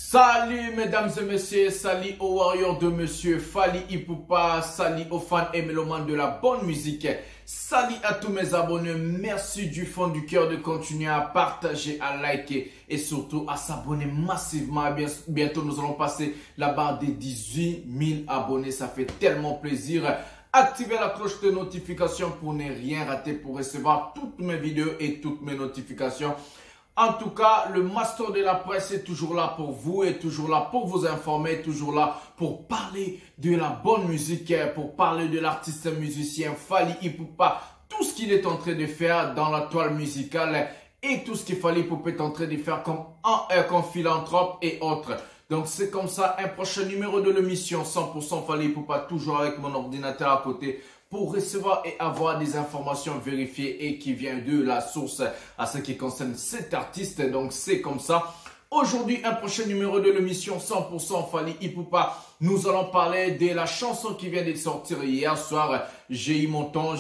Salut mesdames et messieurs, salut aux warriors de monsieur Fally Ipupa, salut aux fans et mélomanes de la bonne musique, salut à tous mes abonnés, merci du fond du cœur de continuer à partager, à liker et surtout à s'abonner massivement. Bientôt nous allons passer la barre des 18 000 abonnés, ça fait tellement plaisir. Activez la cloche de notification pour ne rien rater, pour recevoir toutes mes vidéos et toutes mes notifications. En tout cas, le master de la presse est toujours là pour vous, est toujours là pour vous informer, toujours là pour parler de la bonne musique, pour parler de l'artiste musicien Fally Ipupa, tout ce qu'il est en train de faire dans la toile musicale et tout ce qu'il Fally Ipupa est en train de faire comme philanthrope et autres. Donc c'est comme ça, un prochain numéro de l'émission 100% Fally Ipupa, toujours avec mon ordinateur à côté, pour recevoir et avoir des informations vérifiées et qui viennent de la source à ce qui concerne cet artiste. Donc c'est comme ça. Aujourd'hui, un prochain numéro de l'émission 100% Fally Ipupa. Nous allons parler de la chanson qui vient de sortir hier soir. J'ai eu mon temps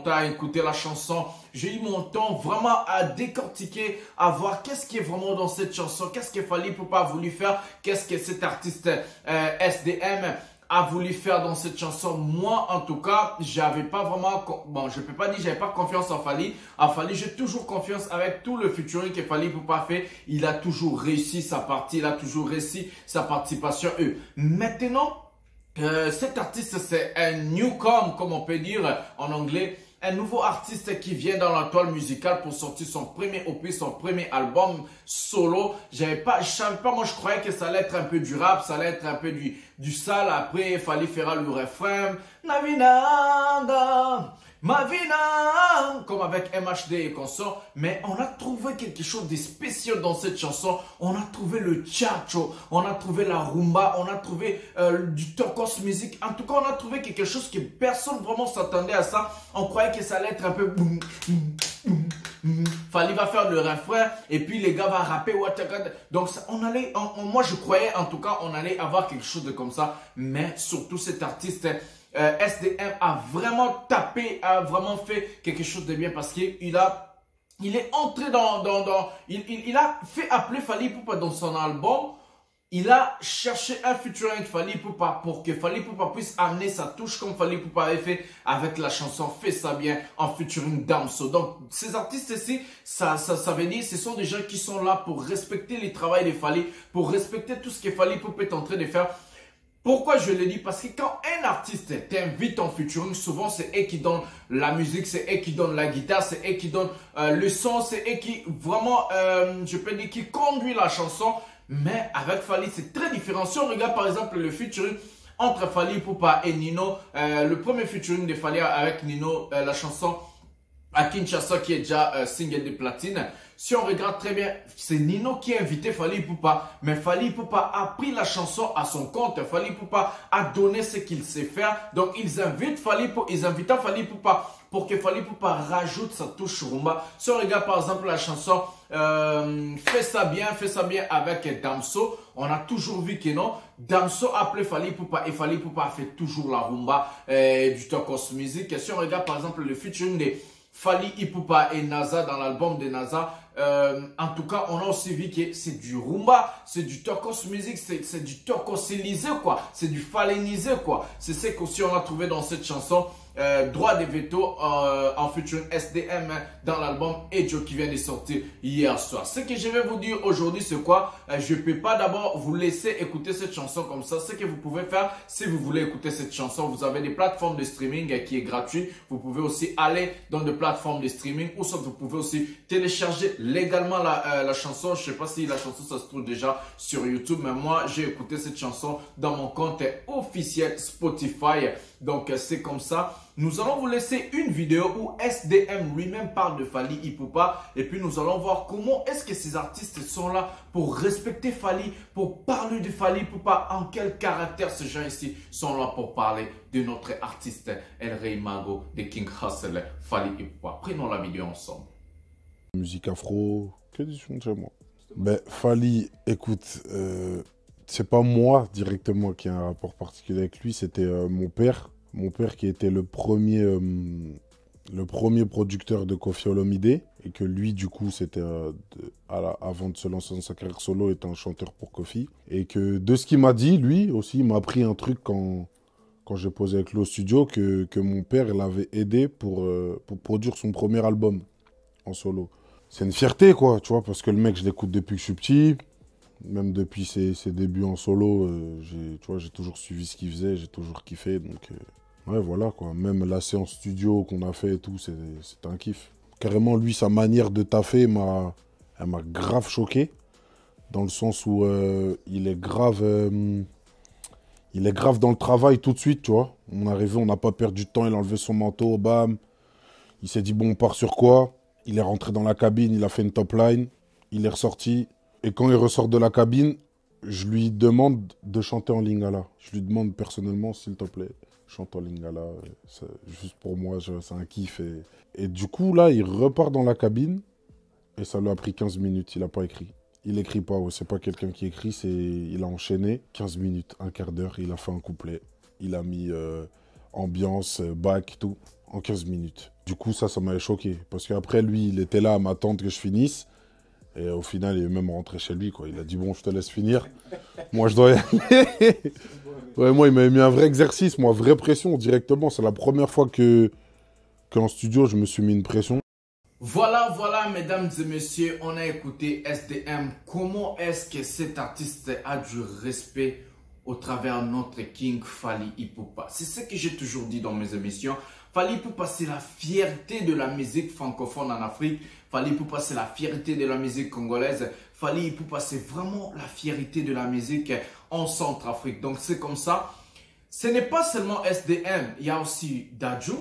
à écouter la chanson. J'ai eu mon temps vraiment à décortiquer, à voir qu'est-ce qui est vraiment dans cette chanson. Qu'est-ce que Fally Ipupa a voulu faire. Qu'est-ce que cet artiste SDM a voulu faire dans cette chanson. Moi, en tout cas, j'avais pas vraiment, bon, je peux pas dire j'avais pas confiance en Fally. En Fally, j'ai toujours confiance avec tout le featuring que Fally Ipupa fait. Il a toujours réussi sa partie, il a toujours réussi sa participation. Maintenant, cet artiste, c'est un newcomer, comme on peut dire en anglais. Un nouveau artiste qui vient dans la toile musicale pour sortir son premier opus, son premier album solo. Je savais pas, moi je croyais que ça allait être un peu du rap, ça allait être un peu du sale. Après, il fallait faire le refrain. Navinanda, Mavina, comme avec MHD et consorts. Mais on a trouvé quelque chose de spécial dans cette chanson. On a trouvé le chacho, on a trouvé la rumba, on a trouvé du turcos music. En tout cas, on a trouvé quelque chose que personne vraiment s'attendait à ça. On croyait que ça allait être un peu boum, boum, boum, boum. Fally va faire le refrain et puis les gars vont rapper. Donc ça, moi je croyais en tout cas on allait avoir quelque chose de comme ça. Mais surtout cet artiste SDM a vraiment tapé, a vraiment fait quelque chose de bien parce qu'il est entré il a fait appeler Fally Ipupa dans son album. Il a cherché un featuring Fally Ipupa pour que Fally Ipupa puisse amener sa touche comme Fally Ipupa avait fait avec la chanson Fais ça bien en featuring Damso. Donc ces artistes ici, ça veut dire ce sont des gens qui sont là pour respecter le travail de Fally, pour respecter tout ce que Fally Ipupa est en train de faire. Pourquoi je le dis? Parce que quand un artiste t'invite en featuring, souvent c'est eux qui donnent la musique, c'est eux qui donnent la guitare, c'est eux qui donnent le son, c'est eux qui vraiment, je peux dire, qui conduit la chanson. Mais avec Fally, c'est très différent. Si on regarde par exemple le featuring entre Fally Ipupa et Nino, le premier featuring de Fally avec Nino, la chanson à Kinshasa qui est déjà single de platine. Si on regarde très bien, c'est Nino qui a invité Fally Ipupa. Mais Fally Ipupa a pris la chanson à son compte. Fally Ipupa a donné ce qu'il sait faire. Donc ils invitent Fally Ipupa pour que Fally Ipupa rajoute sa touche rumba. Si on regarde par exemple la chanson Fais ça bien avec Damso, on a toujours vu que non. Damso a appelé Fally Ipupa et Fally Ipupa a fait toujours la rumba du turcos music. Et si on regarde par exemple le featuring de Fally Ipupa et NASA dans l'album de NASA, en tout cas on a aussi vu que c'est du rumba, c'est du turcos music, c'est du turcosilisé quoi, c'est du fallénisé quoi. C'est ce qu'aussi on a trouvé dans cette chanson. Droit de veto en featuring SDM dans l'album Ejo qui vient de sortir hier soir. Ce que je vais vous dire aujourd'hui c'est quoi? Je ne peux pas d'abord vous laisser écouter cette chanson comme ça. Ce que vous pouvez faire si vous voulez écouter cette chanson, vous avez des plateformes de streaming qui est gratuit. Vous pouvez aussi aller dans des plateformes de streaming ou soit vous pouvez aussi télécharger légalement la chanson. Je ne sais pas si la chanson ça se trouve déjà sur YouTube, mais moi j'ai écouté cette chanson dans mon compte officiel Spotify. Donc c'est comme ça. Nous allons vous laisser une vidéo où SDM lui-même parle de Fally Ipupa et puis nous allons voir comment est-ce que ces artistes sont là pour respecter Fally, pour parler de Fally Ipupa, en quel caractère ces gens ici sont là pour parler de notre artiste El Rey Mago de King Hustle, Fally Ipupa. Prenons la vidéo ensemble. Musique afro, que dis-tu chez moi? Ben Fally, écoute, c'est pas moi directement qui a un rapport particulier avec lui, c'était mon père. Mon père qui était le premier producteur de Koffi Olomide. Et que lui, du coup, c'était avant de se lancer dans sa carrière solo, était un chanteur pour Kofi. Et que de ce qu'il m'a dit, lui aussi, il m'a appris un truc quand j'ai posé avec lui au studio, que mon père l'avait aidé pour produire son premier album en solo. C'est une fierté, quoi, tu vois, parce que le mec, je l'écoute depuis que je suis petit. Même depuis ses débuts en solo, tu vois, j'ai toujours suivi ce qu'il faisait, j'ai toujours kiffé. Donc, ouais, voilà, quoi. Même la séance studio qu'on a fait et tout, c'était un kiff. Carrément, lui, sa manière de taffer elle m'a grave choqué. Dans le sens où il est grave dans le travail tout de suite, tu vois. On est arrivé, on n'a pas perdu de temps, il a enlevé son manteau, bam. Il s'est dit, bon, on part sur quoi? Il est rentré dans la cabine, il a fait une top line, il est ressorti. Et quand il ressort de la cabine, je lui demande de chanter en lingala. Je lui demande personnellement, s'il te plaît, chante en lingala. Juste pour moi, c'est un kiff. Et du coup, là, il repart dans la cabine et ça lui a pris 15 minutes. Il n'a pas écrit. Il écrit pas, c'est pas quelqu'un qui écrit, il a enchaîné 15 minutes, un quart d'heure, il a fait un couplet. Il a mis ambiance, bac, tout, en 15 minutes. Du coup, ça m'avait choqué. Parce qu'après, lui, il était là à m'attendre que je finisse. Et au final, il est même rentré chez lui, quoi. Il a dit, bon, je te laisse finir. Moi, je dois y aller. Ouais, moi, il m'avait mis un vrai exercice, moi, vraie pression directement. C'est la première fois qu'en studio, je me suis mis une pression. Voilà, mesdames et messieurs, on a écouté SDM. Comment est-ce que cet artiste a du respect au travers de notre King Fally Ipupa? C'est ce que j'ai toujours dit dans mes émissions. Fally Ipupa, c'est la fierté de la musique francophone en Afrique. Fally Ipupa, c'est la fierté de la musique congolaise. Fally Ipupa, c'est vraiment la fierté de la musique en Centrafrique. Donc, c'est comme ça. Ce n'est pas seulement SDM. Il y a aussi Dadju.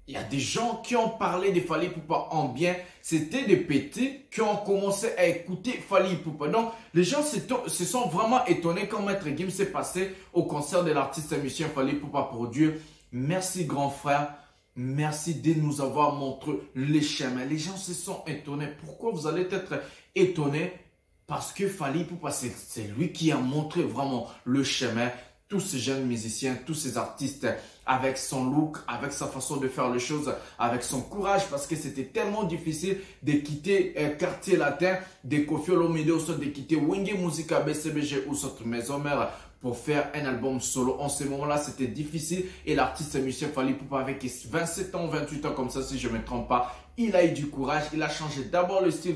Il y a des gens qui ont parlé de Fally Ipupa en bien. C'était des petits qui ont commencé à écouter Fally Ipupa. Donc, les gens se sont vraiment étonnés quand Maître Gims s'est passé au concert de l'artiste musicien Fally Ipupa pour Dieu. Merci, grand frère. Merci de nous avoir montré les chemins. Les gens se sont étonnés. Pourquoi vous allez être étonnés? Parce que Fally Ipupa, c'est lui qui a montré vraiment le chemin. Tous ces jeunes musiciens, tous ces artistes, avec son look, avec sa façon de faire les choses, avec son courage, parce que c'était tellement difficile de quitter Quartier Latin, de Koffi Olomide, ou soit de quitter Wenge Musica BCBG ou soit Maison Mère pour faire un album solo. En ce moment-là, c'était difficile et l'artiste musicien Fally Ipupa avec 27 ans, 28 ans comme ça, si je ne me trompe pas, il a eu du courage. Il a changé d'abord le style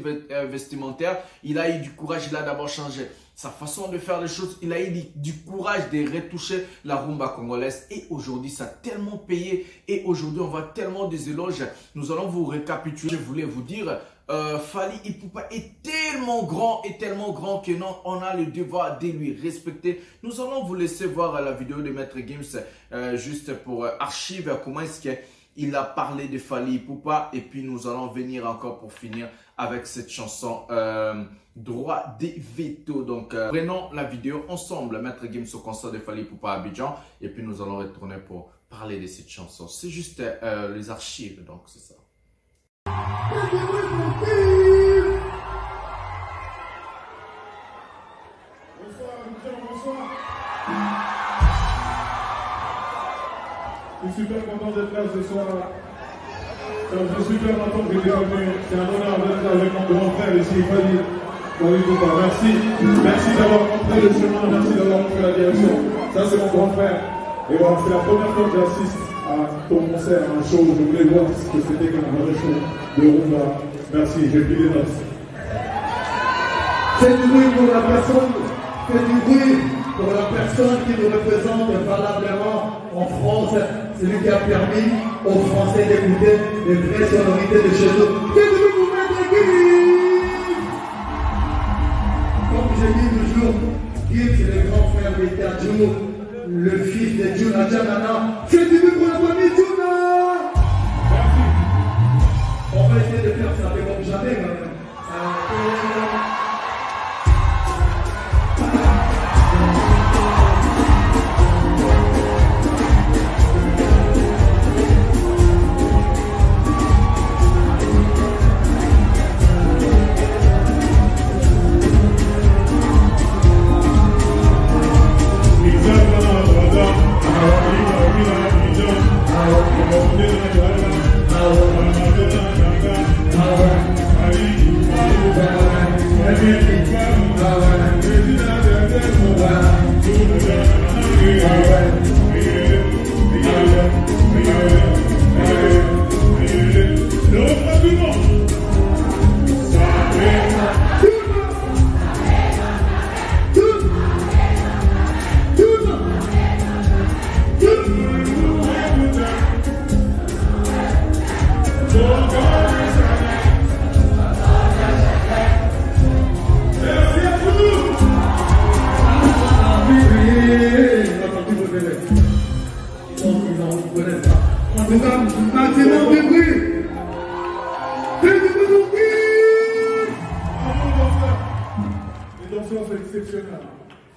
vestimentaire, il a eu du courage, il a d'abord changé sa façon de faire les choses, il a eu du courage de retoucher la rumba congolaise et aujourd'hui ça a tellement payé et aujourd'hui on voit tellement des éloges. Nous allons vous récapituler. Je voulais vous dire, Fally Ipupa est tellement grand que non, on a le devoir de lui respecter. Nous allons vous laisser voir la vidéo de Maître Gims juste pour archive comment est-ce qu'il a parlé de Fally Ipupa et puis nous allons venir encore pour finir avec cette chanson droit des vétos. Donc prenons la vidéo ensemble. Maître Gims au concert de Fally Ipupa à Abidjan et puis nous allons retourner pour parler de cette chanson. C'est juste les archives, donc c'est ça. Bonsoir. Je suis super content d'être là ce soir. Je suis super content que j'étais venu. C'est un honneur d'être là avec mon grand frère ici, Fally Ipupa. Merci d'avoir montré le chemin, merci d'avoir montré la direction. Ça c'est mon grand frère. Et voilà, c'est la première fois que j'assiste à ton concert, à un show. Je voulais voir ce que c'était qu'un vrai show de rumba. Merci, j'ai pris les notes. Faites du bruit pour la personne, faites du bruit pour la personne qui nous représente valablement en France. C'est lui qui a permis aux Français d'écouter les vraies sonorités de chez eux. Faites du bruit pour Maître Gims. Comme j'ai dit toujours, Gims c'est le grand frère de Dadju, le fils de Juna Janana. Faites du bruit pour la famille Juna. Merci. On va essayer de faire ça, mais comme jamais, même. Exactement, madame.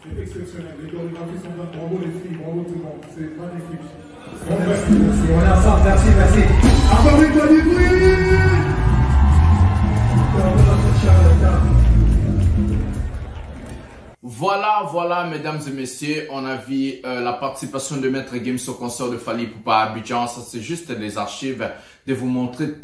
C'est exceptionnel. Les chorégraphies sont là. Bravo les filles, bravo tout le monde. C'est magnifique. Merci. On est ensemble. Merci. Encore une fois du bruit. Voilà, mesdames et messieurs, on a vu la participation de Maître Gims au concert de Fally Ipupa à Abidjan. Ça, c'est juste des archives de vous montrer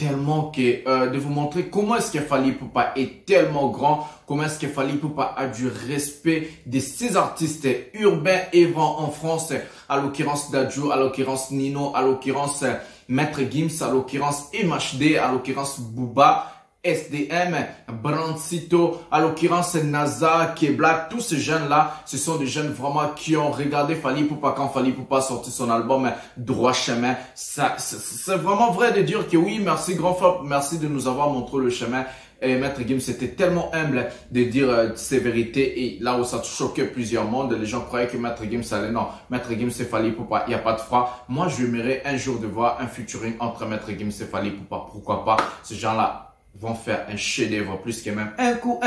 comment est-ce que Fally Ipupa est tellement grand, comment est-ce que Fally Ipupa a du respect de ces artistes urbains et en France, à l'occurrence Dadju, à l'occurrence Nino, à l'occurrence Maître Gims, à l'occurrence MHD, à l'occurrence Booba, SDM, Brancito, à l'occurrence NASA, Kebla, tous ces jeunes-là, ce sont des jeunes vraiment qui ont regardé Fally Ipupa quand Fally Ipupa a sorti son album Droit Chemin. C'est vraiment vrai de dire que oui, merci grand frère, merci de nous avoir montré le chemin. Et Maître Gims était tellement humble de dire ces vérités, et là où ça choquait plusieurs mondes, les gens croyaient que Maître Gims allait, non, Maître Gims c'est Fally Ipupa, il n'y a pas de froid. Moi, j'aimerais un jour de voir un featuring entre Maître Gims et Fally Ipupa, pourquoi pas, ces gens-là vont faire un chef-d'œuvre plus que même un coup,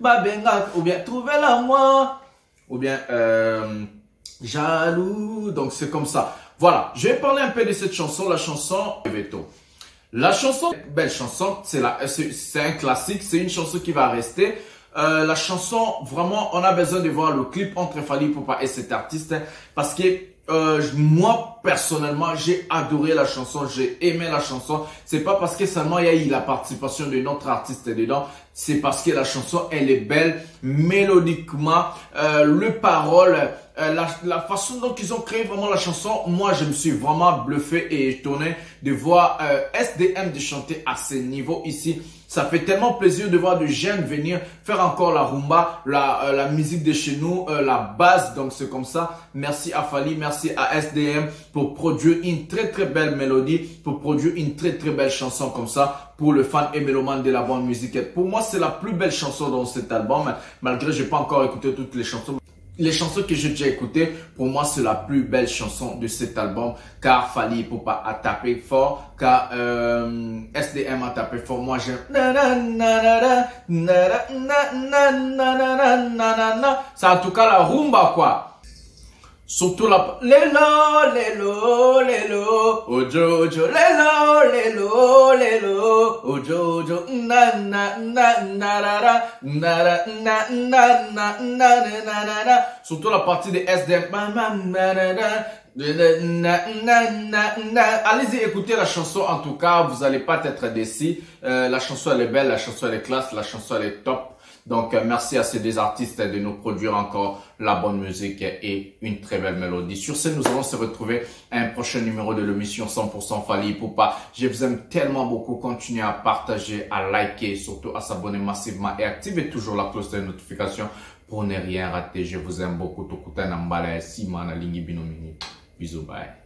babenga, ou bien trouver l'amour, ou bien jaloux. Donc c'est comme ça. Voilà, je vais parler un peu de cette chanson, la chanson Veto. La chanson, belle chanson, c'est un classique, c'est une chanson qui va rester. La chanson, vraiment, on a besoin de voir le clip entre Fally Ipupa et cet artiste, parce que moi personnellement j'ai adoré la chanson, j'ai aimé la chanson. C'est pas parce que seulement il y a eu la participation de notre artiste dedans, c'est parce que la chanson elle est belle mélodiquement, le parole, la façon dont ils ont créé vraiment la chanson. Moi je me suis vraiment bluffé et étonné de voir SDM de chanter à ce niveau ici. Ça fait tellement plaisir de voir des jeunes venir faire encore la rumba, la musique de chez nous, la base. Donc c'est comme ça. Merci à Fally, merci à SDM pour produire une très belle mélodie, pour produire une très belle chanson comme ça pour le fan et mélomane de la bonne musique. Et pour moi, c'est la plus belle chanson dans cet album, malgré que je n'ai pas encore écouté toutes les chansons. Les chansons que j'ai déjà écoutées, pour moi, c'est la plus belle chanson de cet album, car Fally Ipupa a tapé fort, car SDM a tapé fort. Moi, j'aime. C'est en tout cas la rumba, quoi. Surtout la lelo lelo lelo ojojo lelo lelo ojojo na na na na na na na na na na. Surtout la partie de SDM. Allez-y écoutez la chanson, en tout cas vous allez pas être déçus. La chanson elle est belle, la chanson elle est classe, la chanson elle est top. Donc, merci à ces deux artistes de nous produire encore la bonne musique et une très belle mélodie. Sur ce, nous allons se retrouver à un prochain numéro de l'émission 100% Fally Ipupa. Je vous aime tellement beaucoup. Continuez à partager, à liker, surtout à s'abonner massivement et activez toujours la cloche de notification pour ne rien rater. Je vous aime beaucoup. Bisous, bye.